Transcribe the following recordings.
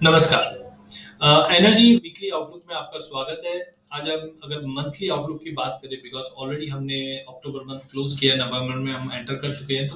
नमस्कार। Energy weekly outlook में आपका स्वागत है। आज हम अगर मंथली आउटलुक की बात करें, बिकॉज़ ऑलरेडी हमने अक्टूबर मंथ क्लोज़ किया, नवंबर में हम एंटर कर चुके हैं, तो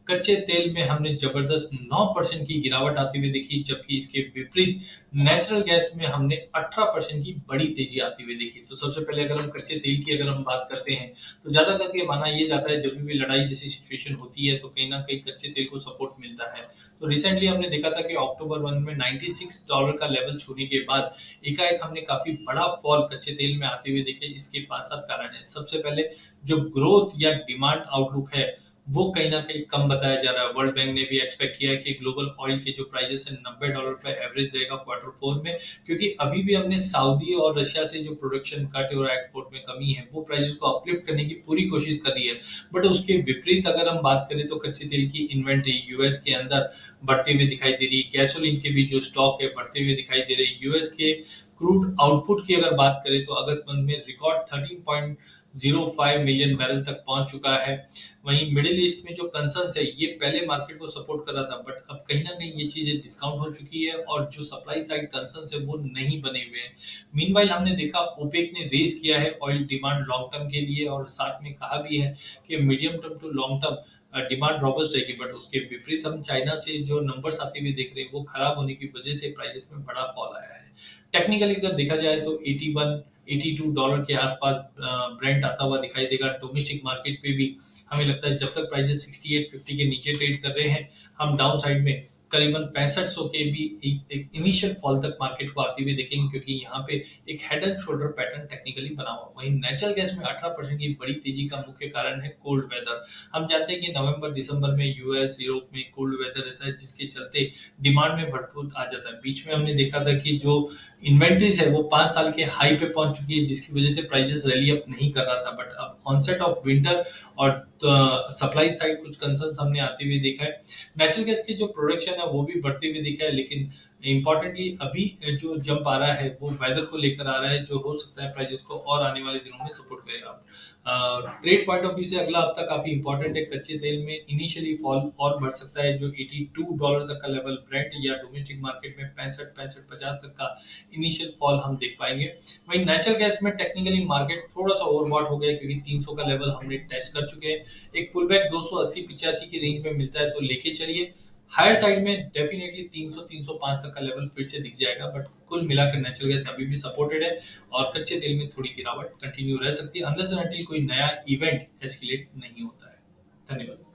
कच्चे तेल में हमने ज़बरदस्त 9% की गिरावट आती हुई देखी, जबकि इसके विपरीत नेचुरल गैस में हमने 18% की बड़ी तेज़ी आती हुई देखी। तो सबसे पहले अगर हम कच्चे तेल की अगर हम बात करते हैं, तो ज़्यादा करके माना ये जाता है जब भी लड़ाई जैसी सिचुएशन होती है, तो कहीं न कहीं कच्चे तेल को सपोर्ट मिलता है। तो रिसेंटली हमने देखा था कि अक्टूबर 1 में $96 का लेवल छूने के बाद एकाएक हमने काफ़ी बड़ा फॉल कच्चे तेल में आते हुए देखे। इसके 5-7 कारण हैं। सबसे पहले जो ग्रोथ या डिमांड आउटलुक है, वो कहीं न कहीं कम बताया जा रहा है। वर्ल्ड बैंक ने भी एक्सपेक्ट किया है कि ग्लोबल ऑयल के जो प्राइसेज़ हैं $90 पे एवरेज रहेगा क्वार्टर 4 में, क्योंकि अभी भी हमने सऊदी और रशिया से जो प्रोडक्शन कट और एक्सपोर्ट में कमी है, वो प्राइसेज़ को अपलिफ्ट करने की पूरी कोशिश कर रही है। बट उसके विपरीत अगर हम बात करें तो कच्चे तेल की इन्वेंटरी यूएस के अंदर बढ़ते हुए दिखाई दे रही है। गैसोलीन के भी जो स्टॉक है बढ़ते हुए दिखाई दे रहे हैं। यूएस के क्रूड आउटपुट की अगर बात करें तो अगस्त मंथ में रिकॉर्ड 13.05 मिलियन बैरल तक पहुंच चुका है। वहीं मिडिल ईस्ट में जो कंसर्न्स है, ये पहले मार्केट को सपोर्ट कर रहा था, बट अब कहीं ना कहीं ये चीजें डिस्काउंट हो चुकी है और जो सप्लाई साइड कंसर्न्स है वो नहीं बने हुए हैं। मीनवाइल हमने देखा ओपेक ने रेज किया है ऑयल डिमांड लॉन्ग टर्म के लिए, और साथ में कहा भी है कि medium term to long term demand robust रहेगी। बट उसके विपरीत हम चाइना से जो नंबर्स आते हुए देख रहे हैं, वो खराब होने की वजह से प्राइसेस में बड़ा फॉल आया है। टेक्निकली अगर देखा जाए तो 81 $82 के आसपास ब्रेंट आता हुआ दिखाई देगा। डोमेस्टिक मार्केट पे भी हमें लगता है जब तक प्राइसेस 68-50 के नीचे ट्रेड कर रहे हैं, हम डाउन साइड में करीबन 6500 के भी एक इनिशियल फॉल तक मार्केट को आती हुई देखेंगे, क्योंकि यहाँ पे एक head and shoulder pattern technically बना हुआ। वहीं नेचुरल गैस में 18% की बड़ी तेजी का मुख्य कारण है कोल्ड वेदर। हम जानते हैं कि नवंबर दिसंबर में यूएस यूरोप में कोल्ड वेदर रहता है, जिसके चलते डिमांड में भरपूर आ जाता है। बीच में हमने देखा था कि जो इन्वेंट्रीज है वो 5 साल के हाई पे पहुंच चुकी है, जिसकी वजह से प्राइसेस रैली अप नहीं कर रहा था। बट अब ऑनसेट ऑफ विंटर और सप्लाई साइड कुछ कंसर्न्स हमने आते हुए देखा है। नेचुरल गैस की जो प्रोडक्शन है वो भी बढ़ते हुए दिखा है, लेकिन इम्पोर्टेंटली अभी जो जंप आ रहा है वो वेदर को लेकर आ रहा है, जो हो सकता है प्राइसेस को और आने वाले दिनों में सपोर्ट करेगा। ट्रेड पॉइंट ऑफ व्यू से अगला हफ्ता काफी इंपॉर्टेंट है। कच्चे तेल में इनिशियली फॉल और बढ़ सकता है, जो $82 तक का लेवल ब्रेंट या डोमेस्टिक मार्केट में 65-50 तक का इनिशियल फॉल हम देख पाएंगे। वहीं नेचुरल गैस में टेक्निकली मार्केट थोड़ा सा ओवरबॉट हो गया, क्योंकि 300 का लेवल हमने टेस्ट कर चुके हैं। एक पुल बैक 280-85 की रेंज में मिलता है तो लेके चलिए। हायर साइड में डेफिनेटली 300-305 तक का लेवल फिर से दिख जाएगा। बट कुल मिलाकर नेचुरल गैस अभी भी सपोर्टेड है, और कच्चे तेल में थोड़ी गिरावट कंटिन्यू रह सकती है, अनलेस एंड अनटिल कोई नया इवेंट एस्केलेट नहीं होता है। धन्यवाद।